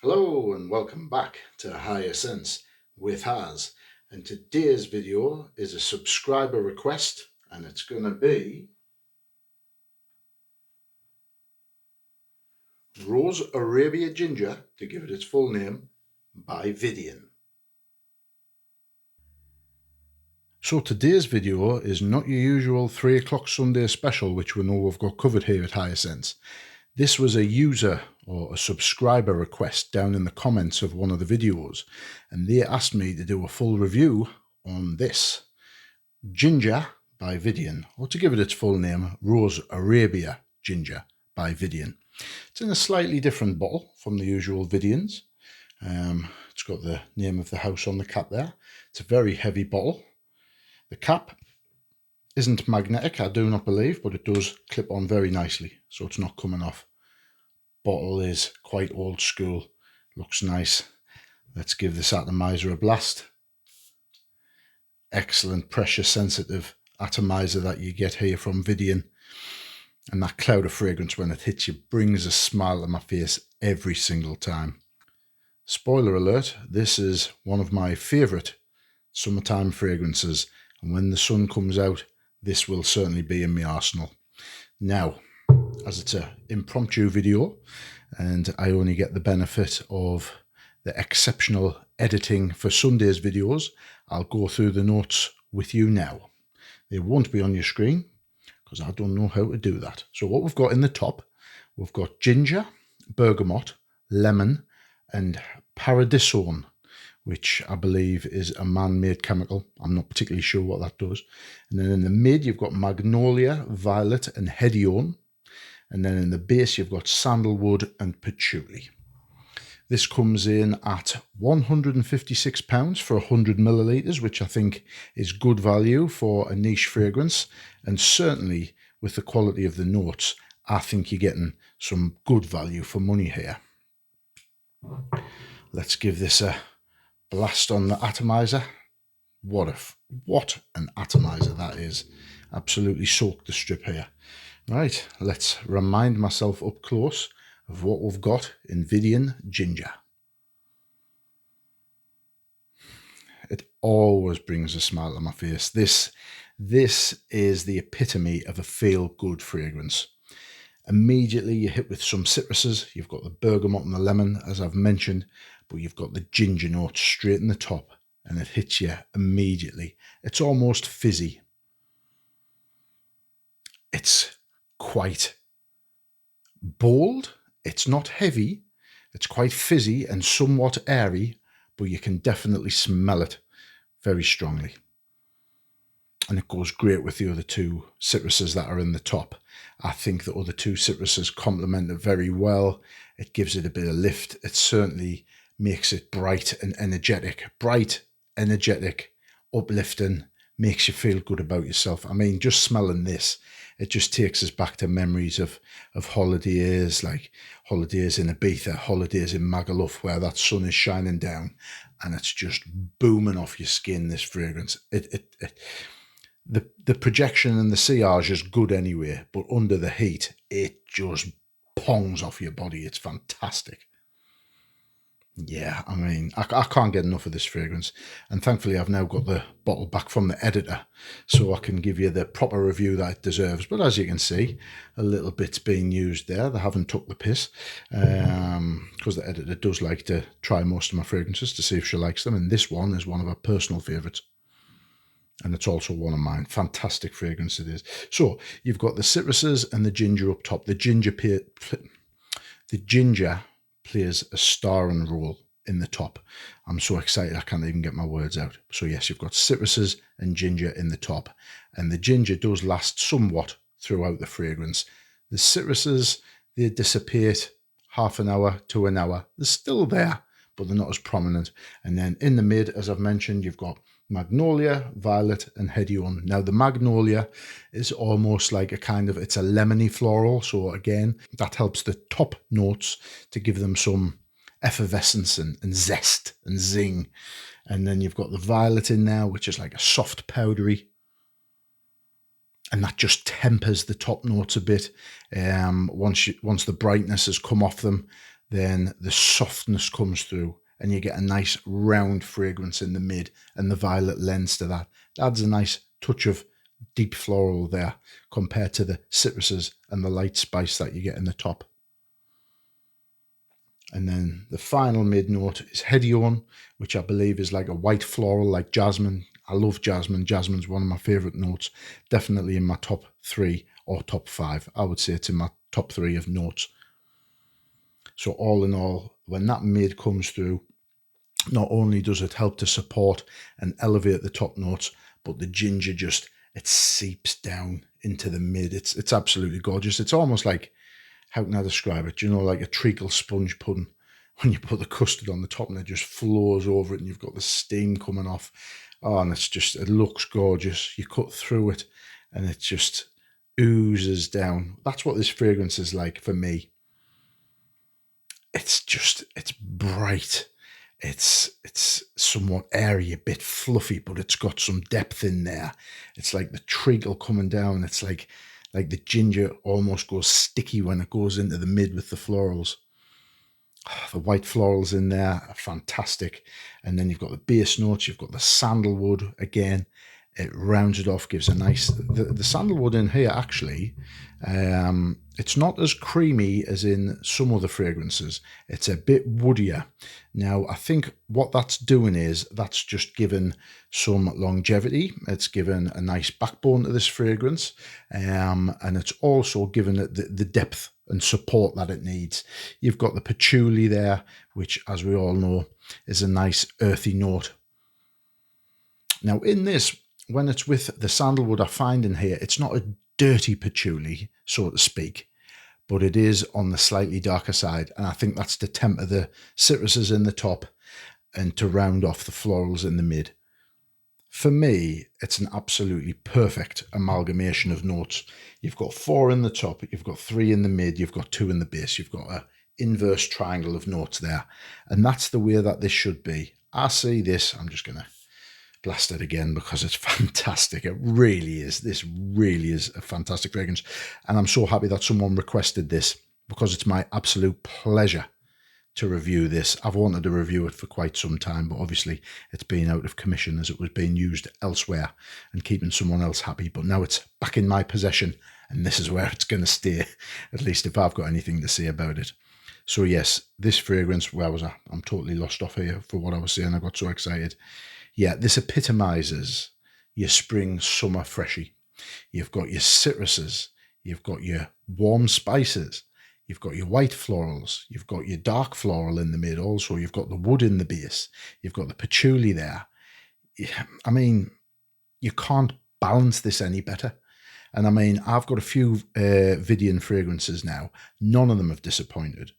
Hello and welcome back to Higher Sense with Haz, and today's video is a subscriber request and it's going to be Rose Arabia Ginger, to give it its full name, by Widian. So today's video is not your usual 3 o'clock Sunday special which we know we've got covered here at Higher Sense. This was a user or a subscriber request down in the comments of one of the videos, and they asked me to do a full review on this Ginger by Widian, or to give it its full name, Rose Arabia Ginger by Widian. It's in a slightly different bottle from the usual Widians. It's got the name of the house on the cap there. It's a very heavy bottle. The cap isn't magnetic, I do not believe, but it does clip on very nicely, so it's not coming off. Bottle is quite old school, looks nice. Let's give this atomizer a blast. Excellent pressure sensitive atomizer that you get here from Widian, and that cloud of fragrance when it hits you brings a smile to my face every single time. Spoiler alert, this is one of my favourite summertime fragrances, and when the sun comes out, this will certainly be in my arsenal. Now, as it's an impromptu video and I only get the benefit of the exceptional editing for Sunday's videos, I'll go through the notes with you now. They won't be on your screen because I don't know how to do that. So what we've got in the top, we've got ginger, bergamot, lemon and Paradisone, which I believe is a man-made chemical. I'm not particularly sure what that does. And then in the mid, you've got Magnolia, Violet and Hedione. And then in the base, you've got Sandalwood and Patchouli. This comes in at £156 for 100 millilitres, which I think is good value for a niche fragrance. And certainly with the quality of the notes, I think you're getting some good value for money here. Let's give this a blast on the atomizer. What an atomizer that is. Absolutely soaked the strip here. Right, let's remind myself up close of what we've got in Widian Ginger. It always brings a smile to my face. This is the epitome of a feel-good fragrance. Immediately you're hit with some citruses. You've got the bergamot and the lemon, as I've mentioned, but you've got the ginger note straight in the top, and it hits you immediately. It's almost fizzy. It's quite bold. It's not heavy. It's quite fizzy and somewhat airy, but you can definitely smell it very strongly. And it goes great with the other two citruses that are in the top. I think the other two citruses complement it very well. It gives it a bit of lift. It certainly makes it bright and energetic. Bright, energetic, uplifting, makes you feel good about yourself. I mean, just smelling this, it just takes us back to memories of holidays, like holidays in Ibiza, holidays in Magaluf, where that sun is shining down and it's just booming off your skin, this fragrance. The projection and the sillage is good anyway, but under the heat, it just pongs off your body. It's fantastic. Yeah, I mean, I can't get enough of this fragrance. And thankfully, I've now got the bottle back from the editor, so I can give you the proper review that it deserves. But as you can see, a little bit's being used there. They haven't took the piss, because the editor does like to try most of my fragrances to see if she likes them. And this one is one of her personal favourites. And it's also one of mine. Fantastic fragrance it is. So you've got the citruses and the ginger up top. The ginger plays a starring role in the top. I'm so excited I can't even get my words out. So yes, you've got citruses and ginger in the top. And the ginger does last somewhat throughout the fragrance. The citruses, they dissipate half an hour to an hour. They're still there, but they're not as prominent. And then in the mid, as I've mentioned, you've got Magnolia, Violet and Hedione. Now the Magnolia is almost like a kind of, it's a lemony floral. So again, that helps the top notes to give them some effervescence and zest and zing. And then you've got the Violet in there, which is like a soft powdery. And that just tempers the top notes a bit. Once the brightness has come off them, then the softness comes through and you get a nice round fragrance in the mid, and the violet lends to that. It adds a nice touch of deep floral there compared to the citruses and the light spice that you get in the top. And then the final mid note is Hedione, which I believe is like a white floral like jasmine. I love jasmine. Jasmine's one of my favourite notes. Definitely in my top 3 or top 5. I would say it's in my top 3 of notes. So all in all, when that mid comes through, not only does it help to support and elevate the top notes, but the ginger just, it seeps down into the mid. It's absolutely gorgeous. It's almost like, how can I describe it? You know, like a treacle sponge pudding when you put the custard on the top and it just flows over it and you've got the steam coming off. Oh, and it's just, it looks gorgeous. You cut through it and it just oozes down. That's what this fragrance is like for me. It's just, it's bright. It's somewhat airy, a bit fluffy, but it's got some depth in there. It's like the treacle coming down. It's like the ginger almost goes sticky when it goes into the mid with the florals. The white florals in there are fantastic. And then you've got the base notes, you've got the sandalwood again. It rounds it off, gives a nice... The sandalwood in here, actually, it's not as creamy as in some other fragrances. It's a bit woodier. Now, I think what that's doing is that's just given some longevity. It's given a nice backbone to this fragrance. And it's also given it the depth and support that it needs. You've got the patchouli there, which, as we all know, is a nice earthy note. Now, in this, when it's with the sandalwood, I find in here, it's not a dirty patchouli, so to speak, but it is on the slightly darker side. And I think that's to temper the citruses in the top and to round off the florals in the mid. For me, it's an absolutely perfect amalgamation of notes. You've got 4 in the top, you've got 3 in the mid, you've got 2 in the base. You've got an inverse triangle of notes there. And that's the way that this should be. I see this, I'm just going to blast it again because it's fantastic. It really is. This really is a fantastic fragrance. And I'm so happy that someone requested this because it's my absolute pleasure to review this. I've wanted to review it for quite some time, but obviously it's been out of commission as it was being used elsewhere and keeping someone else happy. But now it's back in my possession and this is where it's going to stay, at least if I've got anything to say about it. So yes, this fragrance, where was I? I'm totally lost off here for what I was saying. I got so excited. Yeah, this epitomizes your spring, summer freshy. You've got your citruses, you've got your warm spices, you've got your white florals, you've got your dark floral in the mid also, you've got the wood in the base, you've got the patchouli there. I mean, you can't balance this any better. And I mean, I've got a few Widian fragrances now. None of them have disappointed.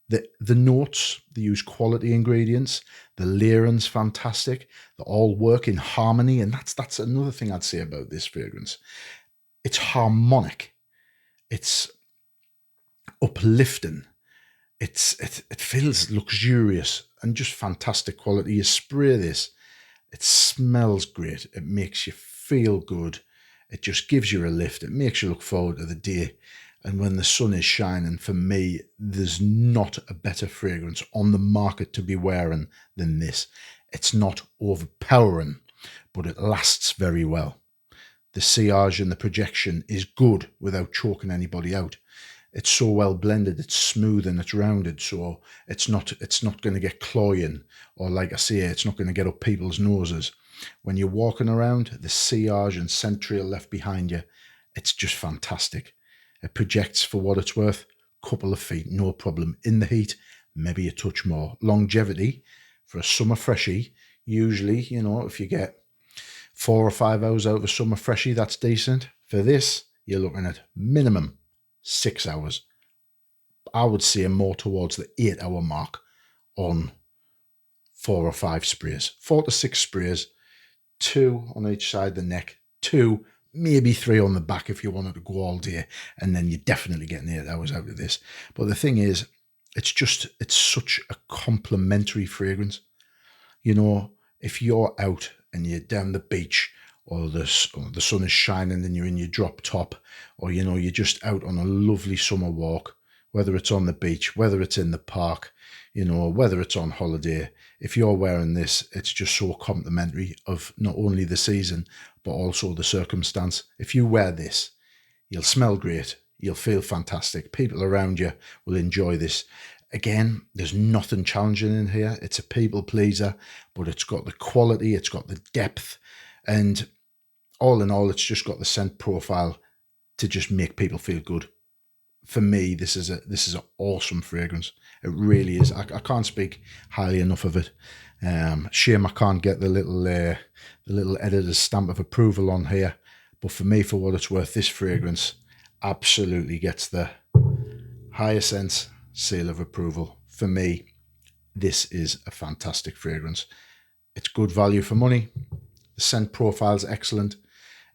The notes, they use quality ingredients. The layerin's fantastic. They all work in harmony. And that's another thing I'd say about this fragrance. It's harmonic. It's uplifting. It feels luxurious and just fantastic quality. You spray this, it smells great. It makes you feel good. It just gives you a lift. It makes you look forward to the day. And when the sun is shining, for me, there's not a better fragrance on the market to be wearing than this. It's not overpowering, but it lasts very well. The sillage and the projection is good without choking anybody out. It's so well blended, it's smooth and it's rounded, so it's not going to get cloying, or like I say, it's not going to get up people's noses. When you're walking around, the sillage and scent trail left behind you, it's just fantastic. It projects for what it's worth, couple of feet, no problem. In the heat, maybe a touch more. Longevity for a summer freshie, usually, you know, if you get 4 or 5 hours out of a summer freshie, that's decent. For this, you're looking at minimum 6 hours. I would say more towards the 8-hour mark on 4 or 5 sprays. 4 to 6 sprays, 2 on each side of the neck, 2, maybe 3 on the back if you wanted to go all day, and then you're definitely getting 8 hours out of this. But the thing is, it's such a complimentary fragrance. You know, if you're out and you're down the beach, or the sun is shining and you're in your drop top, or, you know, you're just out on a lovely summer walk whether it's on the beach, whether it's in the park, you know, whether it's on holiday. If you're wearing this, it's just so complimentary of not only the season, but also the circumstance. If you wear this, you'll smell great. You'll feel fantastic. People around you will enjoy this. Again, there's nothing challenging in here. It's a people pleaser, but it's got the quality, it's got the depth, and all in all, it's just got the scent profile to just make people feel good. For me, this is an awesome fragrance. It really is. I can't speak highly enough of it. Shame I can't get the little editor's stamp of approval on here. But for me, for what it's worth, this fragrance absolutely gets the Hyacinth seal of approval. For me, this is a fantastic fragrance. It's good value for money. The scent profile is excellent.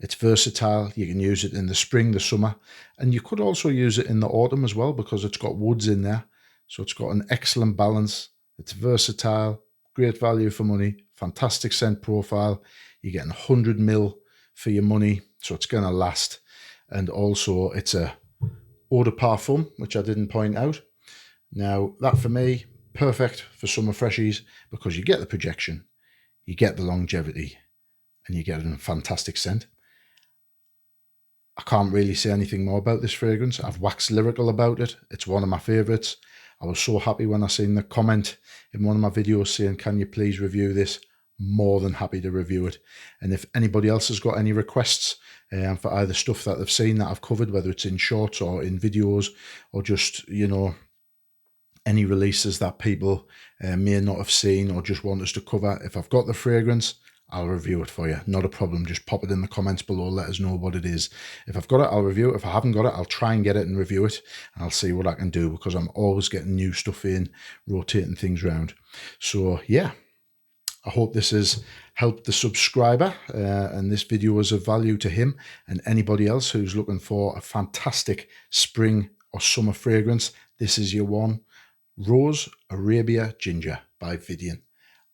It's versatile. You can use it in the spring, the summer, and you could also use it in the autumn as well because it's got woods in there. So it's got an excellent balance. It's versatile, great value for money, fantastic scent profile. You're getting 100 ml for your money, so it's going to last. And also it's a eau de parfum, which I didn't point out. Now, that for me, perfect for summer freshies because you get the projection, you get the longevity, and you get a fantastic scent. I can't really say anything more about this fragrance. I've waxed lyrical about it. It's one of my favourites. I was so happy when I seen the comment in one of my videos saying, can you please review this? More than happy to review it. And if anybody else has got any requests for either stuff that they've seen that I've covered, whether it's in shorts or in videos or just, you know, any releases that people may not have seen or just want us to cover, if I've got the fragrance, I'll review it for you. Not a problem. Just pop it in the comments below. Let us know what it is. If I've got it, I'll review it. If I haven't got it, I'll try and get it and review it. And I'll see what I can do because I'm always getting new stuff in, rotating things around. So, yeah. I hope this has helped the subscriber and this video was of value to him and anybody else who's looking for a fantastic spring or summer fragrance. This is your one. Rose Arabia Ginger by Widian.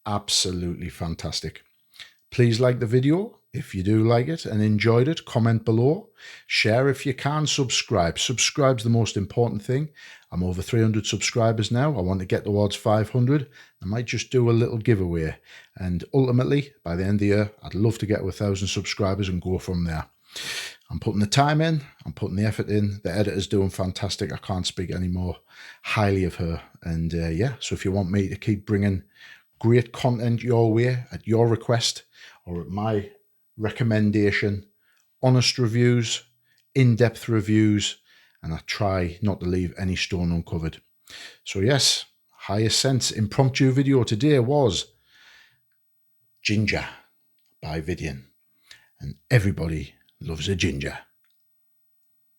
Absolutely fantastic. Please like the video if you do like it and enjoyed it. Comment below. Share if you can. Subscribe. Subscribe's the most important thing. I'm over 300 subscribers now. I want to get towards 500. I might just do a little giveaway. And ultimately, by the end of the year, I'd love to get to 1,000 subscribers and go from there. I'm putting the time in. I'm putting the effort in. The editor's doing fantastic. I can't speak any more highly of her. And yeah, so if you want me to keep bringing great content your way at your request or at my recommendation, honest reviews, in-depth reviews, and I try not to leave any stone uncovered. So yes, Hyacinth impromptu video today was Ginger by Widian. And everybody loves a ginger.